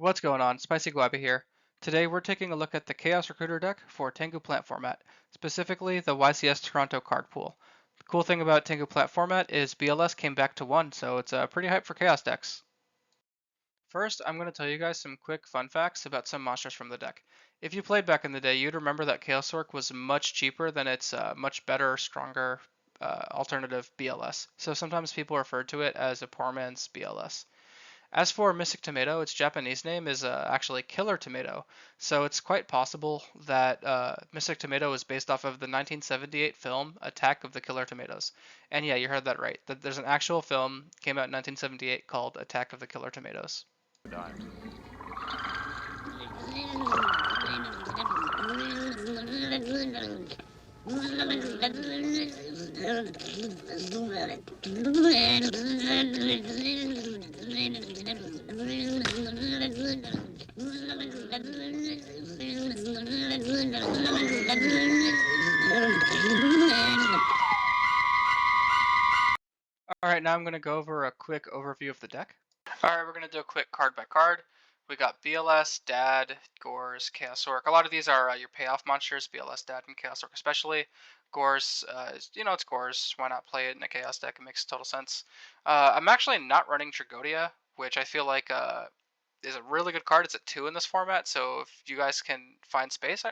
What's going on? Spicy Guabi here. Today we're taking a look at the Chaos Recruiter deck for Tengu Plant format, specifically the YCS Toronto card pool. The cool thing about Tengu Plant format is BLS came back to 1, so it's pretty hype for Chaos decks. First, I'm going to tell you guys some quick fun facts about some monsters from the deck. If you played back in the day, you'd remember that Chaos Orc was much cheaper than its much better, stronger alternative BLS, so sometimes people referred to it as a poor man's BLS. As for Mystic Tomato, its Japanese name is actually Killer Tomato, so it's quite possible that Mystic Tomato is based off of the 1978 film Attack of the Killer Tomatoes. And yeah, you heard that right. There's an actual film came out in 1978 called Attack of the Killer Tomatoes. Alright, now I'm going to go over a quick overview of the deck. Alright, we're going to do a quick card by card. We got BLS, Dad, Gores, Chaos Orc. A lot of these are your payoff monsters, BLS, Dad, and Chaos Orc especially. Gores, it's Gores. Why not play it in a Chaos deck? It makes total sense. I'm actually not running Tragodia, which I feel like is a really good card. It's at 2 in this format, so if you guys can find space,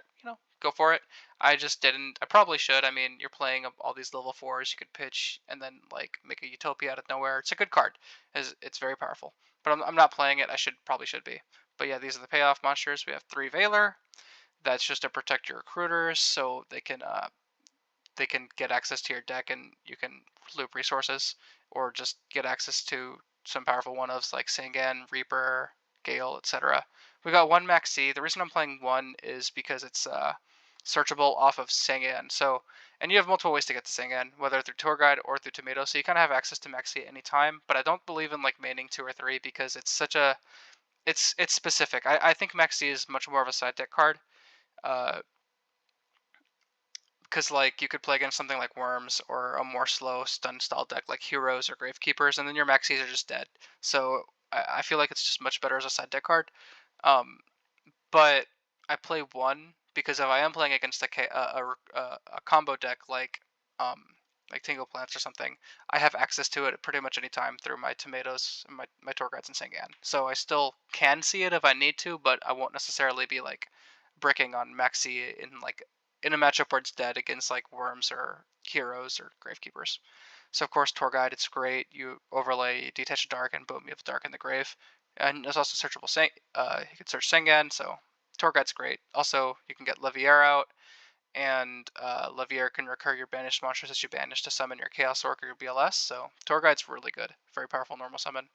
go for it. I just didn't. I probably should. I mean, you're playing all these level 4s. You could pitch and then like make a Utopia out of nowhere. It's a good card. It's very powerful. But I'm not playing it. I probably should be. But yeah, these are the payoff monsters. We have 3 Veiler. That's just to protect your recruiters, so they can get access to your deck and you can loop resources, or just get access to some powerful one-ofs like Sangan, Reaper, Gale, etc. We got 1 Maxi. The reason I'm playing 1 is because it's searchable off of Sangan. So, and you have multiple ways to get to Sangan, whether through Tour Guide or through Tomato. So you kind of have access to Maxi at any time. But I don't believe in like maining 2 or 3 because it's such a it's specific. I think Maxi is much more of a side deck card. Uh, because like you could play against something like Worms or a more slow stun style deck like Heroes or Gravekeepers, and then your Maxis are just dead. So I feel like it's just much better as a side deck card. Um, but I play 1 because if I am playing against a combo deck like Tenguplants or something, I have access to it at pretty much any time through my Tomatoes, my Tour Guides, and Sangan. So I still can see it if I need to, but I won't necessarily be like bricking on Maxi in a matchup where it's dead against like Worms or Heroes or Gravekeepers. So of course Tour Guide, it's great. You overlay Detach Dark and boom, you have Dark in the Grave. And there's also searchable you can search Sengan, so Tour Guide's great. Also, you can get Levier out, and Levier can recur your banished monsters that you banish to summon your Chaos Orc or your BLS. So Tour Guide's really good, very powerful normal summon.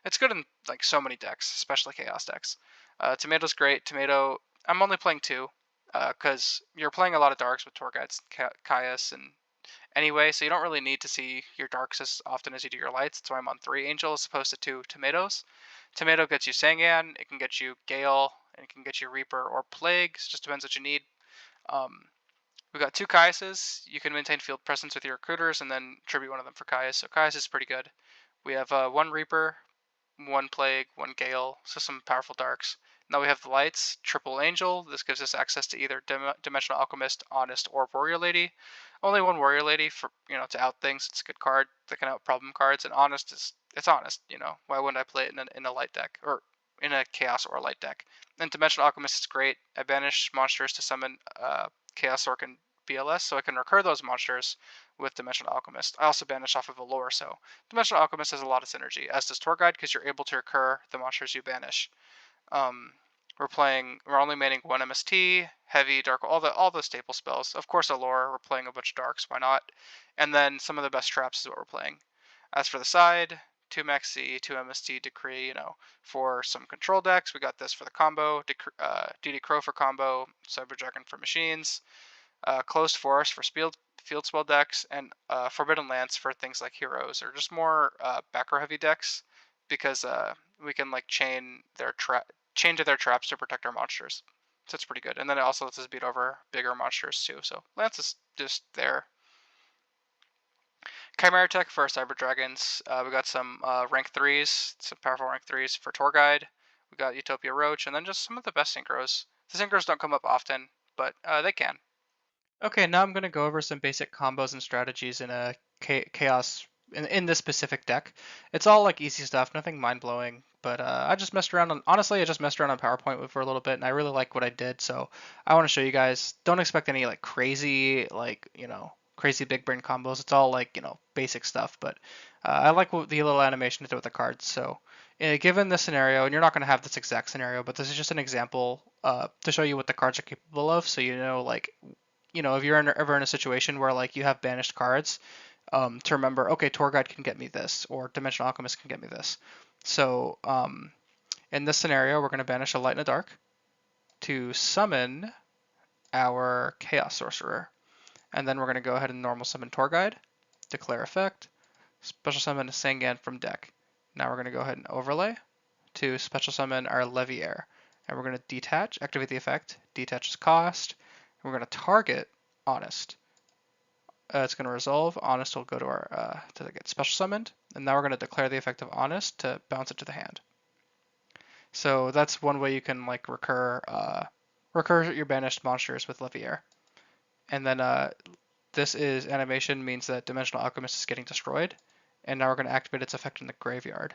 It's good in like so many decks, especially Chaos decks. Tomato's great. Tomato, I'm only playing 2, because you're playing a lot of darks with Tour Guides, Caius, and anyway, so you don't really need to see your darks as often as you do your lights. That's why I'm on 3 Angel as opposed to 2 Tomatoes. Tomato gets you Sangan, it can get you Gale, and it can get you Reaper or Plague. It just depends what you need. We've got 2 Caiuses. You can maintain field presence with your recruiters and then tribute one of them for Caius. So Caius is pretty good. We have 1 Reaper, 1 Plague, 1 Gale, so some powerful darks. Now we have the lights, Triple Angel. This gives us access to either Dimensional Alchemist, Honest, or Warrior Lady. Only 1 Warrior Lady for to out things. It's a good card that can out problem cards, and Honest it's honest. Why wouldn't I play it in a light deck or in a Chaos or light deck? And Dimensional Alchemist is great. I banish monsters to summon Chaos Orc and BLS, so I can recur those monsters with Dimensional Alchemist. I also banish off of Allure, so Dimensional Alchemist has a lot of synergy, as does Tour Guide, because you're able to recur the monsters you banish. We're only maining 1 MST, Heavy, Dark, all the staple spells. Of course, Allure, we're playing a bunch of darks, why not? And then some of the best traps is what we're playing. As for the side, 2 Maxi, 2 MST, Decree, for some control decks. We got this for the combo, DD Crow for combo, Cyber Dragon for machines, Closed Forest for field spell decks, and Forbidden Lance for things like Heroes, or just more back row heavy decks, because we can like chain to their traps to protect our monsters. So it's pretty good. And then it also lets us beat over bigger monsters too. So Lance is just there. Chimera Tech for our Cyber Dragons. We got some rank 3s, some powerful rank 3s for Tour Guide. We got Utopia Roach, and then just some of the best synchros. The synchros don't come up often, but they can. Okay, now I'm going to go over some basic combos and strategies in a chaos in this specific deck. It's all like easy stuff, nothing mind blowing. But I just messed around on honestly, I just messed around on PowerPoint with for a little bit, and I really like what I did. So I want to show you guys. Don't expect any like crazy crazy big brain combos. It's all like basic stuff. But I like the little animation to do with the cards. So given this scenario, and you're not going to have this exact scenario, but this is just an example to show you what the cards are capable of, so if you're ever in a situation where like you have banished cards, to remember, okay, Tour Guide can get me this, or Dimensional Alchemist can get me this. So in this scenario, we're going to banish a Light and a Dark to summon our Chaos Sorcerer, and then we're going to go ahead and normal summon Tour Guide, declare effect, special summon a Sangan from deck. Now we're going to go ahead and overlay to special summon our Leviair, and we're going to detach, activate the effect, detach as cost. We're going to target Honest. It's going to resolve. Honest will go to our to get special summoned, and now we're going to declare the effect of Honest to bounce it to the hand. So that's one way you can like recur your banished monsters with Leviair. And then this is animation means that Dimensional Alchemist is getting destroyed, and now we're going to activate its effect in the graveyard,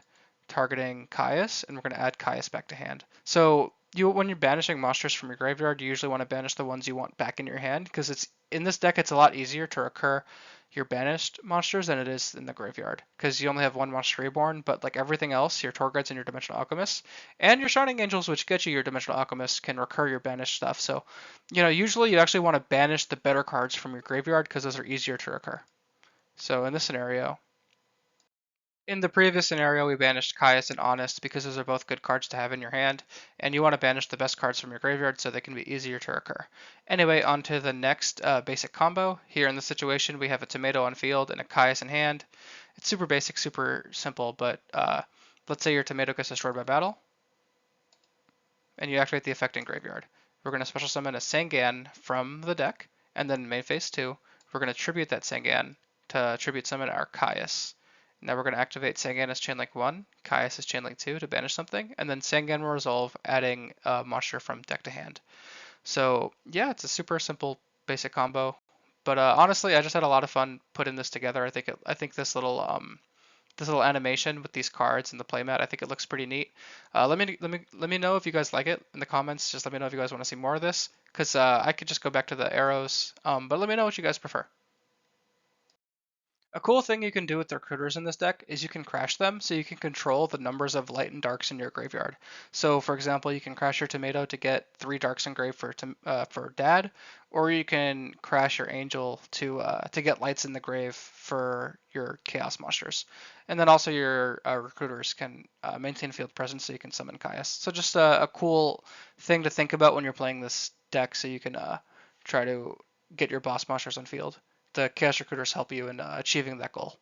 targeting Caius, and we're going to add Caius back to hand. So when you're banishing monsters from your graveyard, you usually want to banish the ones you want back in your hand, because it's in this deck it's a lot easier to recur your banished monsters than it is in the graveyard, because you only have one monster reborn, but like everything else, your Tour Guides and your Dimensional Alchemists, and your Shining Angels, which get you your Dimensional Alchemists, can recur your banished stuff. So, usually you actually want to banish the better cards from your graveyard, because those are easier to recur. So in this scenario, in the previous scenario, we banished Caius and Honest because those are both good cards to have in your hand, and you want to banish the best cards from your graveyard so they can be easier to recur. Anyway, on to the next basic combo. Here in this situation, we have a Tomato on field and a Caius in hand. It's super basic, super simple, but let's say your Tomato gets destroyed by battle, and you activate the effect in graveyard. We're going to special summon a Sangan from the deck, and then main phase 2, we're going to tribute that Sangan to tribute summon our Caius. Now we're going to activate Sangan as Chainlink 1, Caius as Chainlink 2 to banish something, and then Sangan will resolve, adding a monster from deck to hand. So yeah, it's a super simple basic combo. But honestly, I just had a lot of fun putting this together. I think this little animation with these cards and the playmat, I think it looks pretty neat. Let me know if you guys like it in the comments. Just let me know if you guys want to see more of this, because I could just go back to the arrows. But let me know what you guys prefer. A cool thing you can do with the recruiters in this deck is you can crash them, so you can control the numbers of light and darks in your graveyard. So for example, you can crash your Tomato to get 3 darks engraved for Dad, or you can crash your Angel to get lights in the grave for your Chaos monsters. And then also your recruiters can maintain field presence, so you can summon Caius. So just a cool thing to think about when you're playing this deck, so you can try to get your boss monsters on field. The Chaos Recruiters help you in achieving that goal.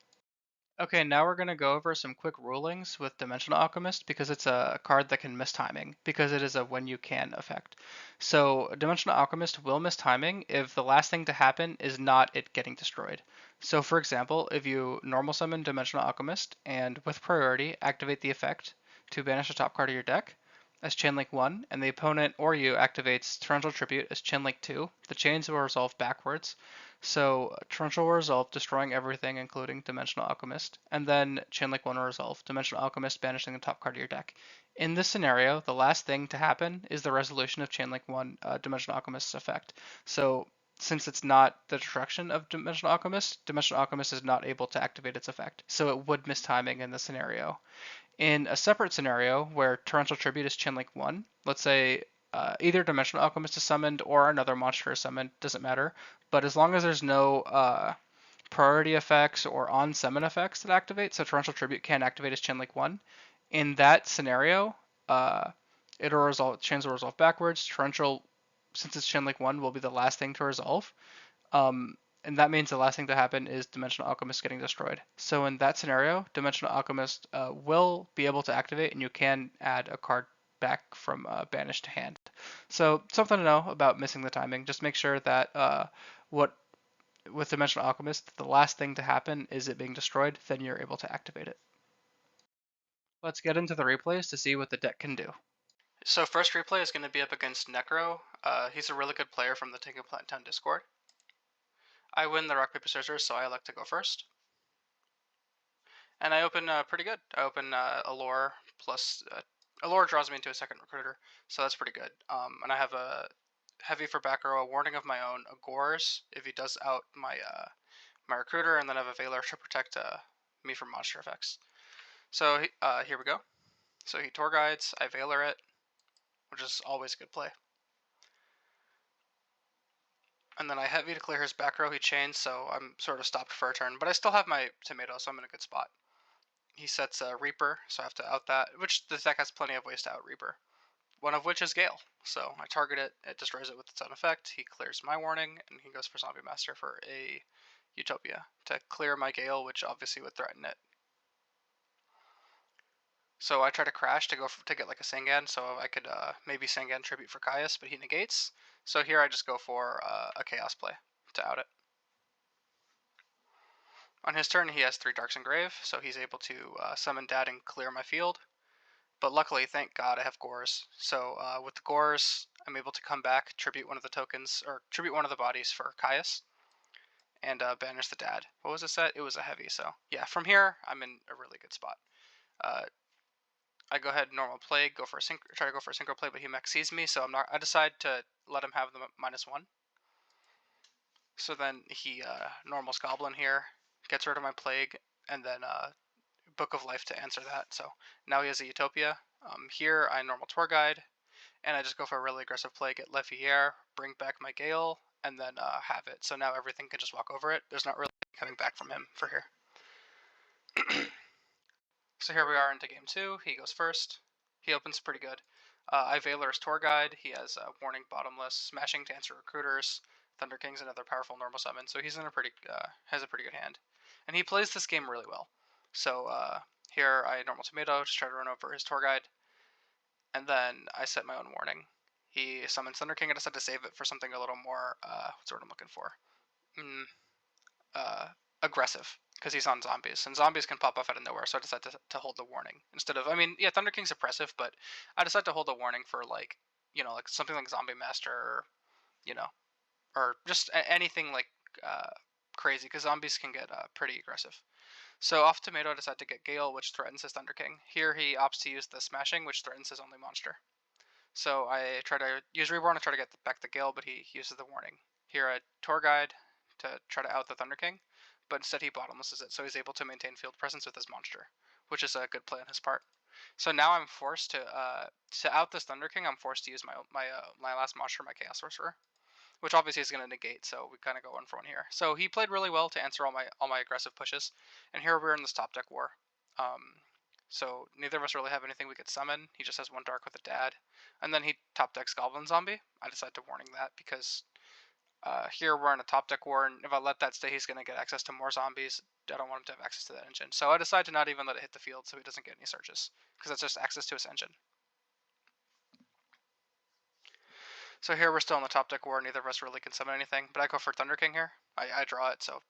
Okay, now we're going to go over some quick rulings with Dimensional Alchemist, because it's a card that can miss timing, because it is a when you can effect. So Dimensional Alchemist will miss timing if the last thing to happen is not it getting destroyed. So for example, if you normal summon Dimensional Alchemist and with priority activate the effect to banish the top card of your deck as Chainlink 1, and the opponent or you activates Torrential Tribute as Chainlink 2, the chains will resolve backwards. So Torrential will resolve, destroying everything, including Dimensional Alchemist, and then Chainlink 1 will resolve, Dimensional Alchemist banishing the top card of your deck. In this scenario, the last thing to happen is the resolution of Chainlink 1 Dimensional Alchemist's effect. So since it's not the destruction of Dimensional Alchemist is not able to activate its effect. So it would miss timing in this scenario. In a separate scenario where Torrential Tribute is Chainlink 1, let's say either Dimensional Alchemist is summoned or another monster is summoned, doesn't matter. But as long as there's no priority effects or on summon effects that activate, so Torrential Tribute can activate as Chainlink 1, in that scenario, chains will resolve backwards. Torrential, since it's Chainlink 1, will be the last thing to resolve. And that means the last thing to happen is Dimensional Alchemist getting destroyed. So in that scenario, Dimensional Alchemist will be able to activate, and you can add a card back from banished to hand. So something to know about missing the timing. Just make sure that with Dimensional Alchemist, the last thing to happen is it being destroyed, then you're able to activate it. Let's get into the replays to see what the deck can do. So first replay is going to be up against Necro. He's a really good player from the Tenguplant Town Discord. I win the rock paper scissors, so I elect to go first. And I open pretty good. I open Allure plus Allure draws me into a second recruiter, so that's pretty good. And I have a heavy for back row, a warning of my own, a Gores if he does out my my recruiter, and then I have a Veiler to protect me from monster effects. So here we go. So he tour guides, I Veiler it, which is always a good play. And then I heavy to clear his back row. He chains, so I'm sort of stopped for a turn, but I still have my tomato, so I'm in a good spot. He sets a Reaper, so I have to out that, which the deck has plenty of ways to out Reaper. One of which is Gale. So I target it, it destroys it with its own effect. He clears my warning, and he goes for Zombie Master for a Utopia to clear my Gale, which obviously would threaten it. So I try to crash to get like a Sangan, so I could maybe Sangan tribute for Caius, but he negates. So here I just go for a Chaos play to out it. On his turn, he has 3 Darks and Grave, so he's able to summon Dad and clear my field. But luckily, thank God, I have Gores. So with the Gores, I'm able to come back, tribute one of the tokens, or tribute one of the bodies for Caius, and banish the Dad. What was it set? It was a heavy, so yeah, from here, I'm in a really good spot. I go ahead normal play, try to go for a synchro play, but he mech sees me, so I decide to let him have the -1. So then he normals Goblin here, gets rid of my Plague, and then Book of Life to answer that. So now he has a Utopia. Here I normal Tour Guide, and I just go for a really aggressive play, get Levier, bring back my Gale, and then have it. So now everything can just walk over it. There's not really coming back from him for here. So here we are into game 2. He goes first. He opens pretty good. I Veiler's Tour Guide. He has Warning Bottomless, Smashing to answer Recruiters, Thunder King's another powerful normal summon. So he's in a has a pretty good hand, and he plays this game really well. So here I normal Tomato, just try to run over his Tour Guide, and then I set my own warning. He summons Thunder King. I decide to save it for something a little more. What's the word I'm looking for? Aggressive, because he's on zombies, and zombies can pop off out of nowhere. So I decide to hold the warning instead of. I mean, yeah, Thunder King's oppressive, but I decide to hold the warning for like like something like Zombie Master, or, or just anything like crazy, because zombies can get pretty aggressive. So off Tomato, I decide to get Gale, which threatens his Thunder King. Here he opts to use the Smashing, which threatens his only monster. So I try to use Reborn to try to get back the Gale, but he uses the warning. Here I Tour Guide to try to out the Thunder King, but instead he bottomlesses it, so he's able to maintain field presence with his monster, which is a good play on his part. So now I'm forced to out this Thunder King. I'm forced to use my last monster, my Chaos Sorcerer, which obviously is going to negate. So we kind of go 1 for 1 here. So he played really well to answer all my aggressive pushes, and here we're in this top deck war. So neither of us really have anything we could summon. He just has 1 dark with a Dad, and then he top decks Goblin Zombie. I decide to warning that because here we're in a top deck war, and if I let that stay, he's going to get access to more zombies. I don't want him to have access to that engine. So I decide to not even let it hit the field so he doesn't get any searches, because that's just access to his engine. So here we're still in the top deck war. Neither of us really can summon anything, but I go for Thunder King here. I draw it, so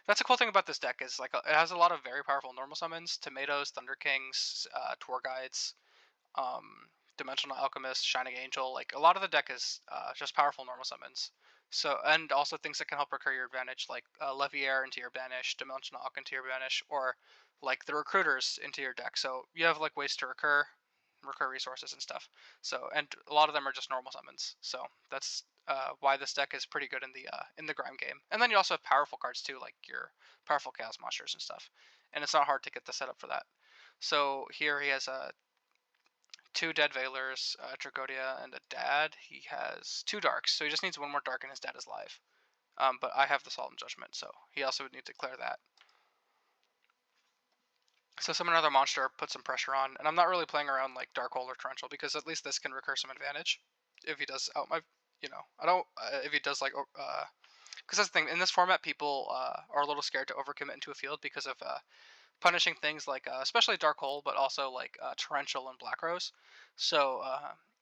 that's a cool thing about this deck is like it has a lot of very powerful normal summons: Tomatoes, Thunder Kings, Tour Guides, Dimensional Alchemist, Shining Angel. Like a lot of the deck is just powerful normal summons. So, and also things that can help recur your advantage, like Levier into your banish, Dimensional Alch into your banish, or like the recruiters into your deck. So you have like ways to recur resources and stuff. So, and a lot of them are just normal summons. So that's why this deck is pretty good in the Grime game. And then you also have powerful cards too, like your powerful Chaos Monsters and stuff. And it's not hard to get the setup for that. So here he has 2 Dead Veilers, Dragodia, and a Dad. He has 2 Darks, so he just needs 1 more Dark and his Dad is live. But I have the Salt and Judgment, so he also would need to clear that. So summon another monster, put some pressure on, and I'm not really playing around like Dark Hole or Torrential, because at least this can recur some advantage. If he does out my, I don't, if he does like, because that's the thing, in this format, people are a little scared to overcommit into a field because of punishing things like, especially Dark Hole, but also like Torrential and Black Rose. So,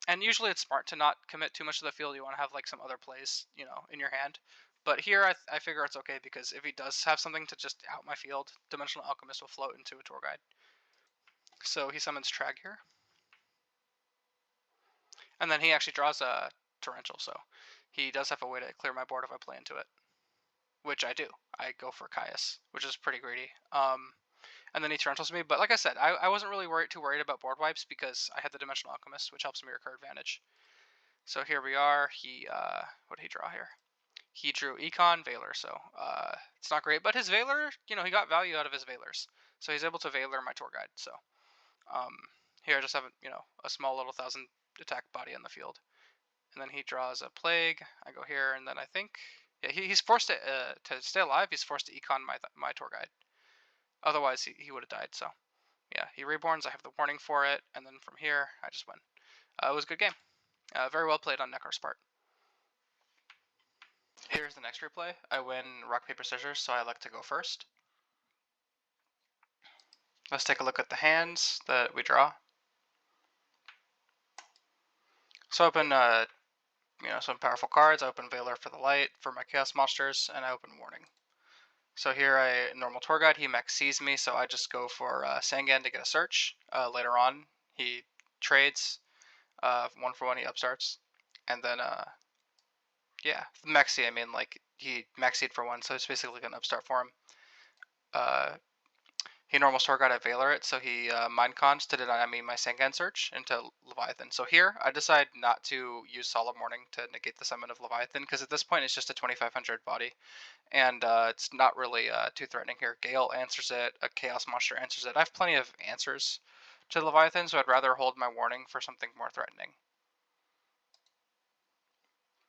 and usually it's smart to not commit too much to the field. You want to have like some other plays, in your hand. But here I figure it's okay, because if he does have something to just out my field, Dimensional Alchemist will float into a Tour Guide. So he summons Trag here. And then he actually draws a torrential, so he does have a way to clear my board if I play into it, which I do. I go for Caius, which is pretty greedy. And then he torrentials me. But like I said, I wasn't really too worried about board wipes because I had the Dimensional Alchemist, which helps me recur advantage. So here we are. What did he draw here? He drew Econ Valor, so it's not great. But his Valor, he got value out of his Valors, so he's able to Valor my tour guide. So um, here I just have a small little 1,000 attack body on the field, and then he draws a Plague. I go here, and then I think he's forced to stay alive. He's forced to Econ my tour guide. Otherwise he would have died. So yeah, he reborns. I have the warning for it, and then from here I just win. It was a good game. Very well played on Nekar's part. Here's the next replay. I win rock, paper, scissors, so I like to go first. Let's take a look at the hands that we draw. So I open some powerful cards. I open Valor for the light for my Chaos Monsters, and I open Warning. So here I normal tour guide. He max sees me, so I just go for Sangan to get a search. Later on, he trades 1-for-1. He upstarts, and then yeah, maxi. I mean, like he maxied for 1, so it's basically an upstart for him. He normal tour guide, I Valor it, so he mind cons to deny me my Sangan search into Leviathan. So here I decide not to use Solemn Warning to negate the summon of Leviathan, because at this point it's just a 2500 body, and it's not really too threatening here. Gale answers it, a Chaos Monster answers it. I have plenty of answers to Leviathan, so I'd rather hold my Warning for something more threatening.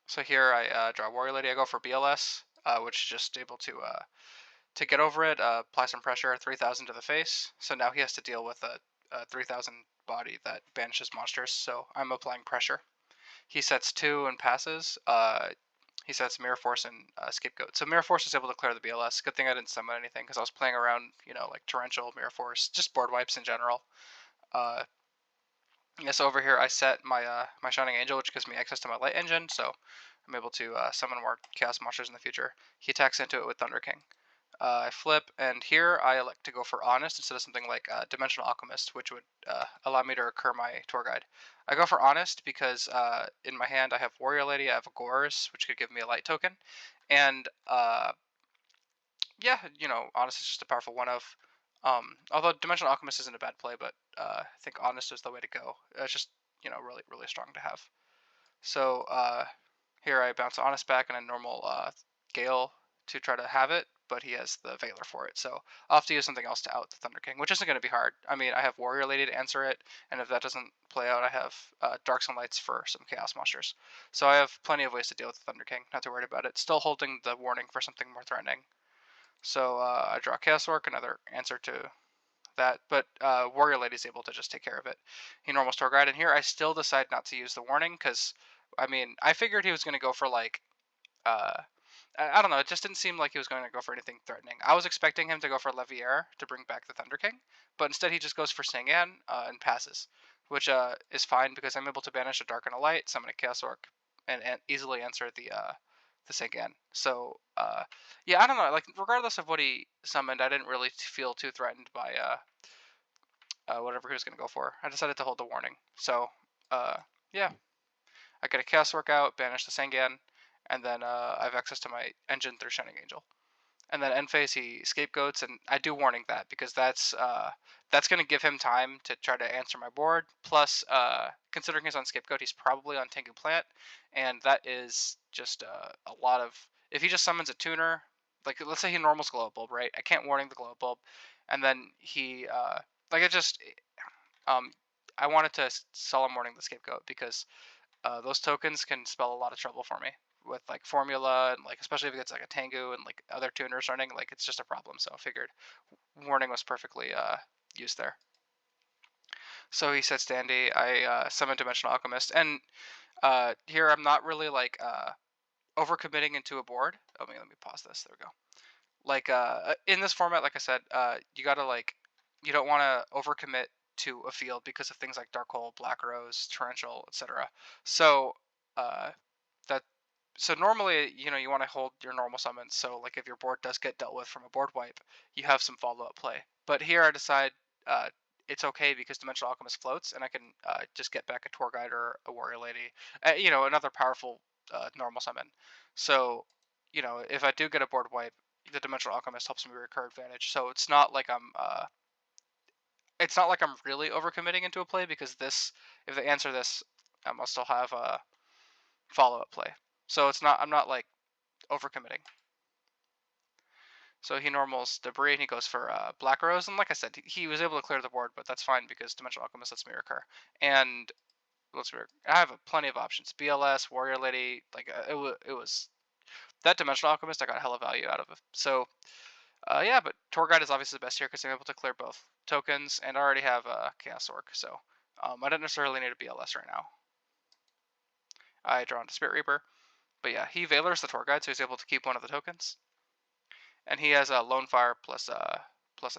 So here I draw Warrior Lady. I go for BLS, which is just able to get over it, apply some pressure, 3,000 to the face. So now he has to deal with a 3,000 body that banishes monsters. So I'm applying pressure. He sets 2 and passes. He sets Mirror Force and Scapegoat. So Mirror Force is able to clear the BLS. Good thing I didn't summon anything because I was playing around, like Torrential, Mirror Force, just board wipes in general. So over here I set my my Shining Angel, which gives me access to my Light Engine, so I'm able to summon more Chaos Monsters in the future. He attacks into it with Thunder King. I flip, and here I elect to go for Honest instead of something like Dimensional Alchemist, which would allow me to recur my tour guide. I go for Honest because in my hand I have Warrior Lady, I have a Gores, which could give me a light token, and yeah, Honest is just a powerful one of. Although Dimensional Alchemist isn't a bad play, but I think Honest is the way to go. It's just really really strong to have. So here I bounce Honest back and a normal Gale to try to have it, but he has the Valor for it. So I'll have to use something else to out the Thunder King, which isn't going to be hard. I mean, I have Warrior Lady to answer it, and if that doesn't play out, I have Darks and Lights for some Chaos Monsters. So I have plenty of ways to deal with the Thunder King, not too worried about it. Still holding the warning for something more threatening. So I draw Chaos Orc, another answer to that, but Warrior Lady is able to just take care of it. He normal store guide, and here I still decide not to use the warning because, I mean, I figured he was going to go for like, I don't know, it just didn't seem like he was going to go for anything threatening. I was expecting him to go for Levier to bring back the Thunder King, but instead he just goes for Sangan and passes, which is fine because I'm able to banish a Dark and a Light, summon a Chaos Orc, and easily answer the Sangan. So yeah, I don't know. Like regardless of what he summoned, I didn't really feel too threatened by whatever he was going to go for. I decided to hold the warning. So yeah, I get a Chaos Orc out, banish the Sangan, and then I have access to my engine through Shining Angel. And then end phase he scapegoats, and I do warning that because that's going to give him time to try to answer my board. Plus, considering he's on scapegoat, he's probably on Tenguplant, and that is just a lot of. If he just summons a tuner, like let's say he normals Glow Bulb, right? I can't warning the Glow Bulb, and then he like it just I wanted to solemn warning the scapegoat because those tokens can spell a lot of trouble for me with like formula and like especially if it gets like a Tengu and like other tuners running, like it's just a problem. So I figured warning was perfectly used there. So he said Standy, I summon Dimensional Alchemist, and here I'm not really like overcommitting into a board. Let me pause this. There we go. Like in this format, like I said, you gotta like you don't want to overcommit to a field because of things like Dark Hole, Black Rose, Torrential, etc. So so normally, you want to hold your normal summons. So like if your board does get dealt with from a board wipe, you have some follow-up play. But here I decide it's okay because Dimensional Alchemist floats, and I can just get back a Tour Guide or a Warrior Lady, another powerful normal summon. So, if I do get a board wipe, the Dimensional Alchemist helps me recur advantage. So it's not like I'm really overcommitting into a play because if they answer this, I'll still have a follow up play. So I'm not like overcommitting. So he normals Debris and he goes for Black Rose. And like I said, he was able to clear the board, but that's fine because Dimensional Alchemist lets me recur. And I have plenty of options. BLS, Warrior Lady, like it was that Dimensional Alchemist. I got hella value out of it. So yeah, but Tour Guide is obviously the best here because I'm able to clear both tokens, and I already have Chaos Orc. So I don't necessarily need a BLS right now. I draw into Spirit Reaper, but yeah, he Valor's the Tour Guide, so he's able to keep one of the tokens. And he has a Lone Fire plus a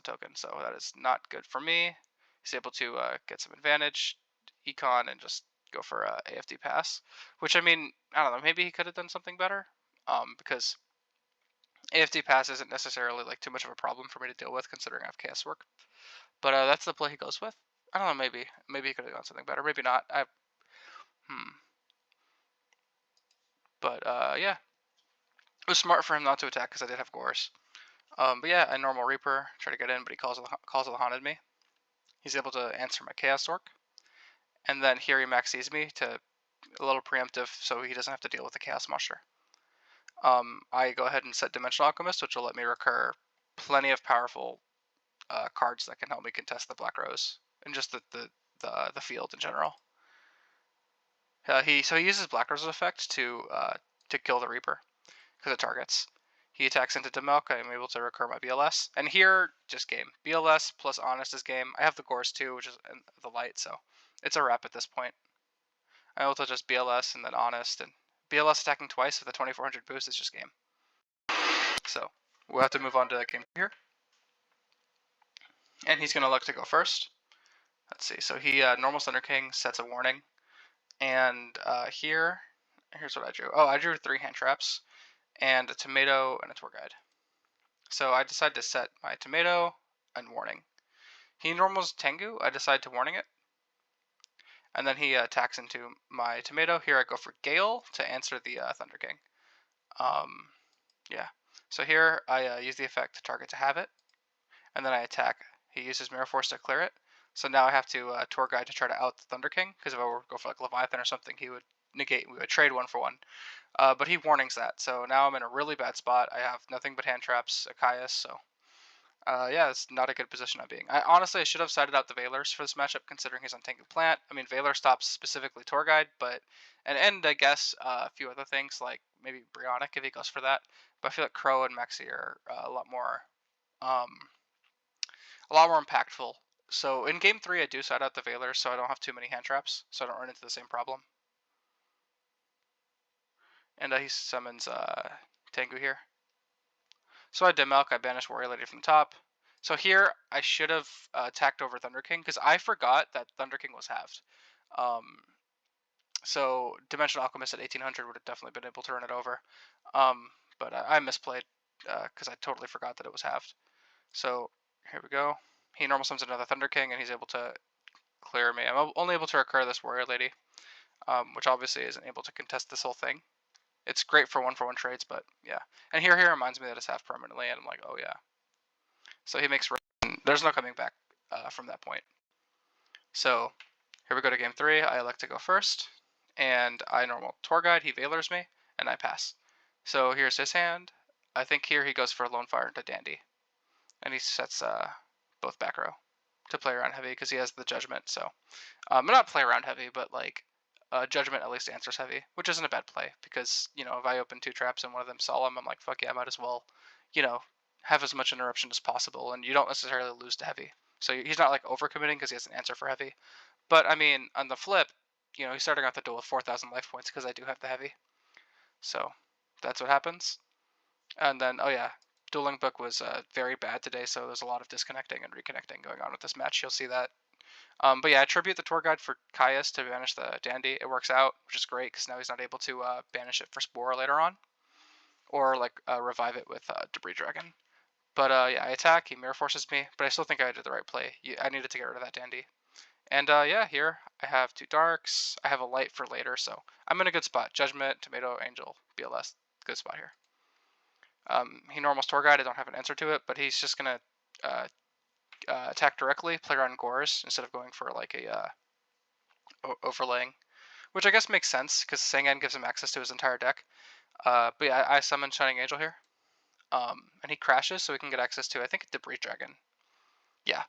token, so that is not good for me. He's able to get some advantage, econ, and just go for a AFD pass. Which I mean, I don't know. Maybe he could have done something better, because AFD pass isn't necessarily like too much of a problem for me to deal with, considering I have Chaos Work. But that's the play he goes with. I don't know. Maybe he could have done something better. Maybe not. But yeah, it was smart for him not to attack because I did have Gores. But yeah, a normal Reaper, try to get in, but he calls of the Haunted me. He's able to answer my Chaos Orc. And then here he maxes me to a little preemptive so he doesn't have to deal with the Chaos Monster. I go ahead and set Dimensional Alchemist, which will let me recur plenty of powerful cards that can help me contest the Black Rose and just the field in general. He uses Black Rose's effect to kill the Reaper because it targets. He attacks into Demelk. I'm able to recur my BLS. And here, just game. BLS plus Honest is game. I have the Gores too, which is the light, so it's a wrap at this point. I'm able to just BLS and then Honest. And BLS attacking twice with a 2400 boost is just game. So we'll have to move on to game here. And he's going to look to go first. Let's see. So he normal Thunder King sets a warning. And here's what I drew. Oh, I drew 3 hand traps and a tomato and a Tour Guide. So I decide to set my tomato and warning. He normals Tengu. I decide to warning it. And then he attacks into my tomato. Here I go for Gale to answer the Thunder King. Yeah. So here I use the effect to target to have it. And then I attack. He uses Mirror Force to clear it. So now I have to Tour Guide to try to out the Thunder King. Because if I were to go for like Leviathan or something, he would negate. We would trade 1 for 1. But he warnings that. So now I'm in a really bad spot. I have nothing but hand traps, Akaius, so yeah, it's not a good position I'm being. I should have sided out the Valors for this matchup, considering he's on Tenguplant. I mean, Valor stops specifically Tour Guide, and I guess a few other things, like maybe Brionic if he goes for that. But I feel like Crow and Maxi are a lot more impactful. So in Game 3, I do side out the Valor, so I don't have too many hand traps, so I don't run into the same problem. And he summons Tengu here. So I Demelk, I banish Warrior Lady from the top. So here I should have attacked over Thunder King because I forgot that Thunder King was halved. So Dimensional Alchemist at 1800 would have definitely been able to run it over. But I misplayed because I totally forgot that it was halved. So here we go. He normal summons another Thunder King and he's able to clear me. I'm only able to recur this Warrior Lady, which obviously isn't able to contest this whole thing. It's great for 1 for 1 trades, but yeah. And here reminds me that it's half permanently, and I'm like, oh yeah. So he makes. There's no coming back from that point. So here we go to game 3. I elect to go first, and I normal Tour Guide. He Valors me, and I pass. So here's his hand. I think here he goes for Lone Fire into Dandy, and he sets both back row to play around heavy because he has the Judgment. So not play around heavy, but like. Judgment at least answers heavy, which isn't a bad play because, if I open 2 traps and one of them solemn, I'm like, fuck yeah, I might as well, have as much interruption as possible, and you don't necessarily lose to heavy. So he's not like overcommitting because he has an answer for heavy. But I mean, on the flip, he's starting out the duel with 4,000 life points because I do have the heavy. So that's what happens. And then, oh yeah, Dueling Book was very bad today, so there's a lot of disconnecting and reconnecting going on with this match. You'll see that. But yeah, I attribute the Tour Guide for Caius to banish the Dandy. It works out, which is great because now he's not able to banish it for Spore later on, or like revive it with Debris Dragon. But yeah, I attack. He mirror forces me, but I still think I did the right play. I needed to get rid of that dandy. And yeah, here I have 2 darks. I have a light for later, so I'm in a good spot. Judgment, Tomato, Angel, BLS, good spot here. He normals Tour Guide. I don't have an answer to it, but he's just gonna uh, attack directly, play around Gores instead of going for like a overlaying, which I guess makes sense because Sangan gives him access to his entire deck. But yeah, I summon Shining Angel here, and he crashes, so we can get access to I think Debris Dragon. Yeah.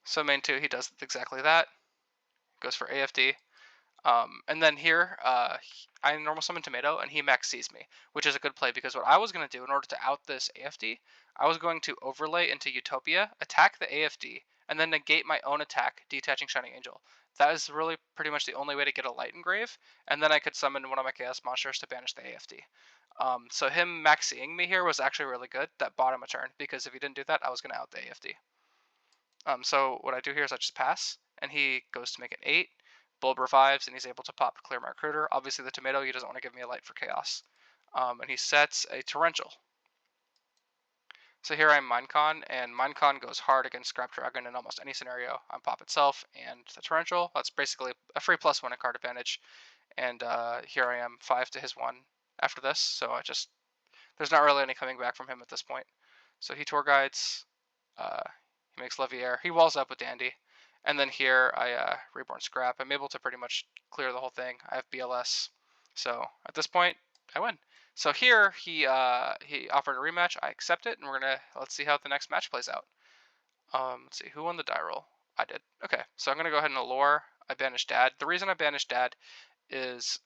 So main 2, he does exactly that. Goes for AFD. And then here, I normal summon Tomato, and he max sees me, which is a good play because what I was going to do in order to out this AFD, I was going to overlay into Utopia, attack the AFD, and then negate my own attack, detaching Shining Angel. That is really pretty much the only way to get a Light Engrave, and then I could summon one of my Chaos Monsters to banish the AFD. So him max seeing me here was actually really good. That bought him a turn, because if he didn't do that, I was going to out the AFD. So what I do here is I just pass, and he goes to make it 8. Bulb revives, and he's able to pop Clear My Recruiter. Obviously, the Tomato, he doesn't want to give me a light for Chaos. And he sets a Torrential. So here I'm Minecon, and Minecon goes hard against Scrap Dragon in almost any scenario on Pop itself, and the Torrential, that's basically a free +1 in card advantage. And here I am, 5 to his 1 after this, so there's not really any coming back from him at this point. So he Tour Guides, he makes Leviair, he walls up with Dandy, and then here I Reborn Scrap. I'm able to pretty much clear the whole thing. I have BLS, so at this point I win. So here he offered a rematch. I accept it, and let's see how the next match plays out. Let's see, who won the die roll? I did. Okay, so I'm gonna go ahead and allure. I banished Dad. The reason I banished Dad is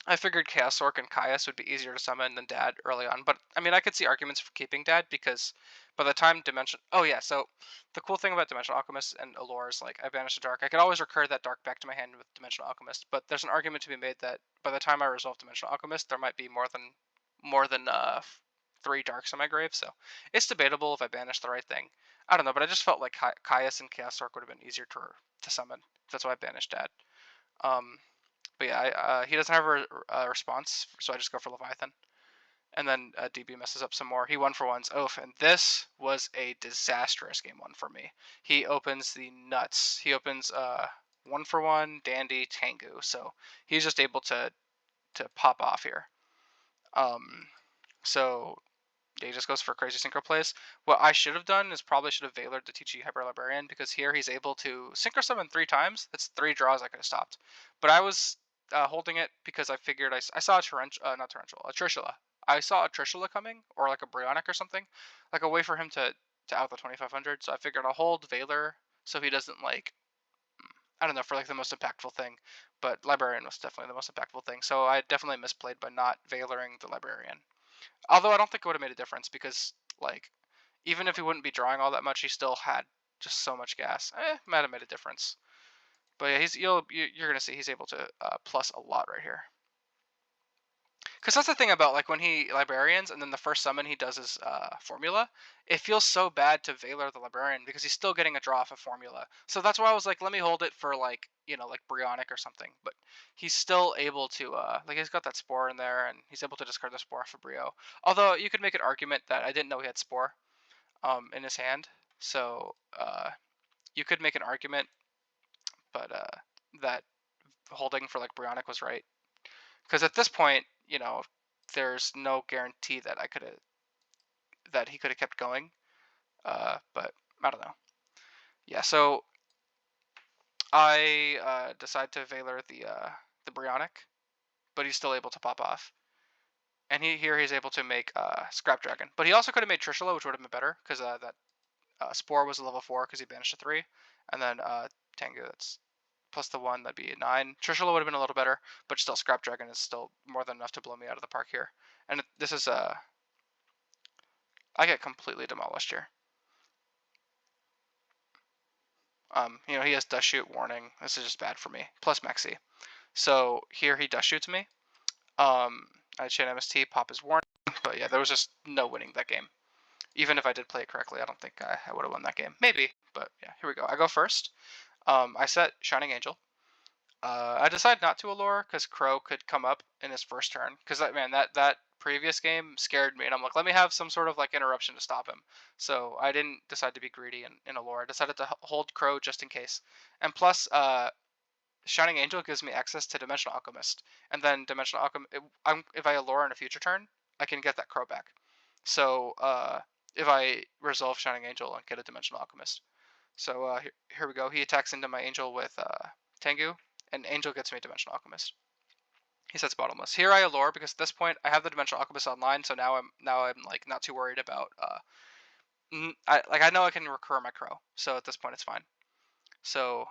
I figured Chaos Orc and Caius would be easier to summon than Dad early on, but I mean I could see arguments for keeping Dad because by the time Dimension, oh yeah, so the cool thing about Dimensional Alchemist and Allure is like I banish a Dark, I could always recur that Dark back to my hand with Dimensional Alchemist, but there's an argument to be made that by the time I resolve Dimensional Alchemist, there might be more than 3 Darks in my grave, so it's debatable if I banish the right thing. I don't know, but I just felt like Caius and Chaos Orc would have been easier to summon. That's why I banished Dad. But yeah, he doesn't have a response, so I just go for Leviathan. And then DB messes up some more. He 1-for-1s Oath, and this was a disastrous game 1 for me. He opens the nuts. He opens 1-for-1 Dandy Tengu, so he's just able to pop off here. So yeah, he just goes for crazy synchro plays. What I should have done is probably should have Veilored the TG Hyper Librarian, because here he's able to synchro summon 3 times. That's 3 draws I could have stopped. But I was holding it because I figured I saw a Trishula. I saw a Trishula coming, or like a Bryonic or something, like a way for him to out the 2500. So I figured I'll hold Veilor so he doesn't like, I don't know, for like the most impactful thing. But Librarian was definitely the most impactful thing. So I definitely misplayed by not Veiloring the Librarian. Although I don't think it would have made a difference because, like, even if he wouldn't be drawing all that much, he still had just so much gas. Might have made a difference. But yeah, you're gonna see he's able to plus a lot right here. Because that's the thing about like when he Librarians and then the first summon he does his formula, it feels so bad to Veilor the Librarian because he's still getting a draw off a formula. So that's why I was like, let me hold it for like, you know, like Bryonic or something. But he's still able to like he's got that Spore in there, and he's able to discard the Spore for Brio. Although you could make an argument that I didn't know he had Spore in his hand, so you could make an argument, but that holding for like Bryonic was right. Because at this point, you know, there's no guarantee that he could have kept going. But I don't know. Yeah, so I decide to Veilor the Bryonic, but he's still able to pop off. And he's able to make Scrap Dragon. But he also could have made Trishula, which would have been better, because that Spore was a level 4 because he banished a 3. And then Tengu, that's plus the 1, that'd be a 9. Trishula would have been a little better, but still Scrap Dragon is still more than enough to blow me out of the park here. And this is I get completely demolished here. You know, he has Dust Shoot, Warning. This is just bad for me. Plus Maxi. So here he Dust Shoots me. I chain MST, pop his Warning. But yeah, there was just no winning that game. Even if I did play it correctly, I don't think I would have won that game. Maybe, but yeah, here we go. I go first. I set Shining Angel. I decided not to Allure because Crow could come up in his first turn. Because that previous game scared me, and I'm like, let me have some sort of like interruption to stop him. So I didn't decide to be greedy in a lore. I decided to hold Crow just in case. And plus, Shining Angel gives me access to Dimensional Alchemist, and then Dimensional Alchemist. If I lore in a future turn, I can get that Crow back. So if I resolve Shining Angel and get a Dimensional Alchemist, so here we go. He attacks into my Angel with Tengu, and Angel gets me Dimensional Alchemist. He sets Bottomless. Here I allure because at this point I have the Dimensional Alchemist online, so now I'm like not too worried about I know I can recur my Crow, so at this point it's fine. So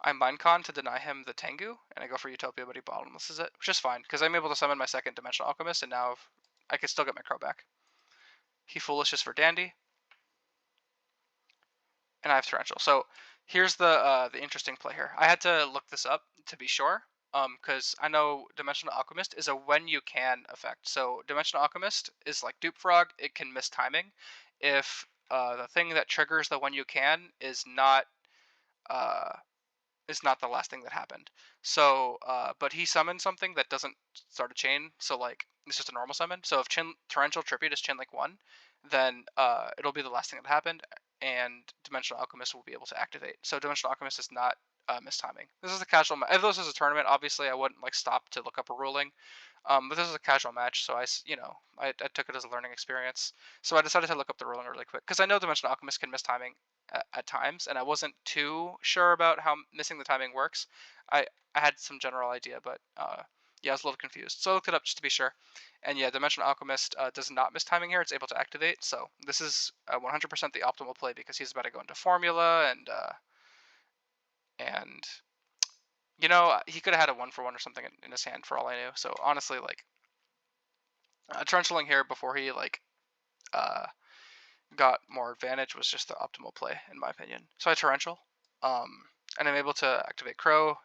I Minecon to deny him the Tengu, and I go for Utopia, but he bottomlesses it, which is fine, because I'm able to summon my second Dimensional Alchemist, and now I can still get my Crow back. He Foolishes for Dandy, and I have Torrential. So here's the interesting play here. I had to look this up to be sure, because I know Dimensional Alchemist is a when you can effect. So Dimensional Alchemist is like Dupe Frog; it can miss timing if the thing that triggers the when you can uh, is not the last thing that happened. So, but he summoned something that doesn't start a chain. So like it's just a normal summon. So if Torrential Tribute is Chain Link 1, then it'll be the last thing that happened, and Dimensional Alchemist will be able to activate. So Dimensional Alchemist is not mistiming. This is a casual. If this was a tournament, obviously I wouldn't like stop to look up a ruling. But this is a casual match, so I took it as a learning experience. So I decided to look up the ruling really quick because I know Dimensional Alchemist can miss timing at times, and I wasn't too sure about how missing the timing works. I had some general idea, but yeah, I was a little confused. So I looked it up just to be sure. And yeah, Dimensional Alchemist does not miss timing here. It's able to activate. So this is 100% the optimal play because he's about to go into Formula and he could have had a 1-for-1 or something in his hand for all I knew. So honestly, like Trenchaling here before he uh, got more advantage was just the optimal play in my opinion. So I torrential, and I'm able to activate Crow,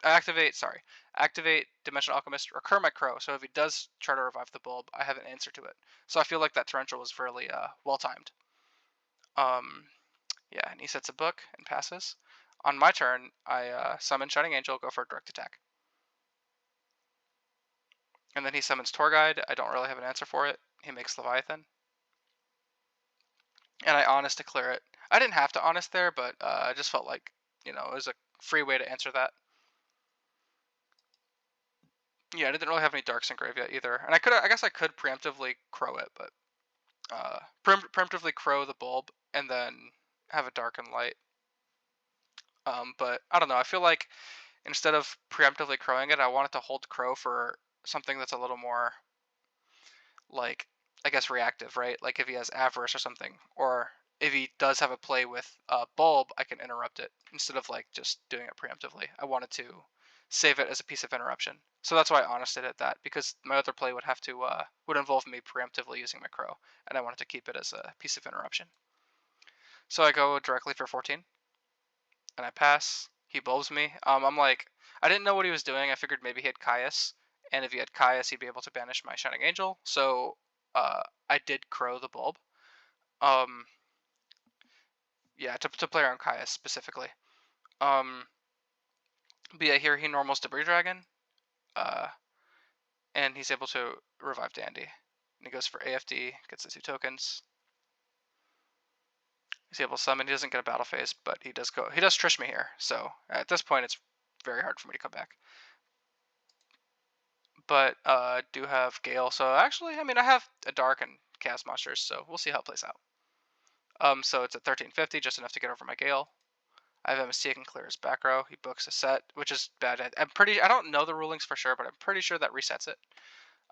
activate Dimensional Alchemist, recur my Crow. So if he does try to revive the bulb, I have an answer to it. So I feel like that torrential was fairly well timed. Yeah, and he sets a book and passes. On my turn, I summon Shining Angel, go for a direct attack. And then he summons Tour Guide. I don't really have an answer for it. He makes Leviathan. And I honest to clear it. I didn't have to honest there, but I just felt like, it was a free way to answer that. Yeah, I didn't really have any darks in grave yet either. And I guess I could preemptively crow it, but preemptively crow the bulb and then have a dark and light. But I don't know. I feel like instead of preemptively crowing it, I wanted to hold crow for something that's a little more like, I guess, reactive, right? Like if he has avarice or something, or if he does have a play with bulb, I can interrupt it instead of like just doing it preemptively. I wanted to save it as a piece of interruption, so that's why I honested at that, because my other play would have to would involve me preemptively using my crow, and I wanted to keep it as a piece of interruption. So I go directly for 14, and I pass. He bulbs me. I'm like, I didn't know what he was doing. I figured maybe he had Caius, and if he had Caius, he'd be able to banish my Shining Angel. So I did crow the bulb. Yeah, to play around Caius specifically. But yeah, here he normals Debris Dragon, uh, and he's able to revive Dandy. And he goes for AFD, gets the 2 tokens. He's able to summon. He doesn't get a battle phase, but he does Trish me here. So at this point, it's very hard for me to come back. But I do have Gale, so actually, I mean, I have a Dark and Chaos Monsters, so we'll see how it plays out. So it's at 1350, just enough to get over my Gale. I have MST can clear his back row. He books a set, which is bad. I don't know the rulings for sure, but I'm pretty sure that resets it.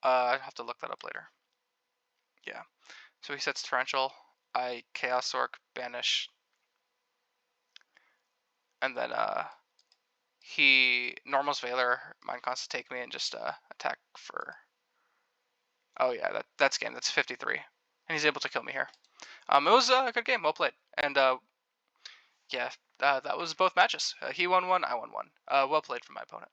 I have to look that up later. Yeah. So he sets Torrential. I Chaos Orc, banish. And then he normals Veiler, Mind Cons to take me, and just attack for. Oh yeah, that's game. That's 53, and he's able to kill me here. It was a good game, well played, and yeah, that was both matches. He won one, I won one. Well played from my opponent.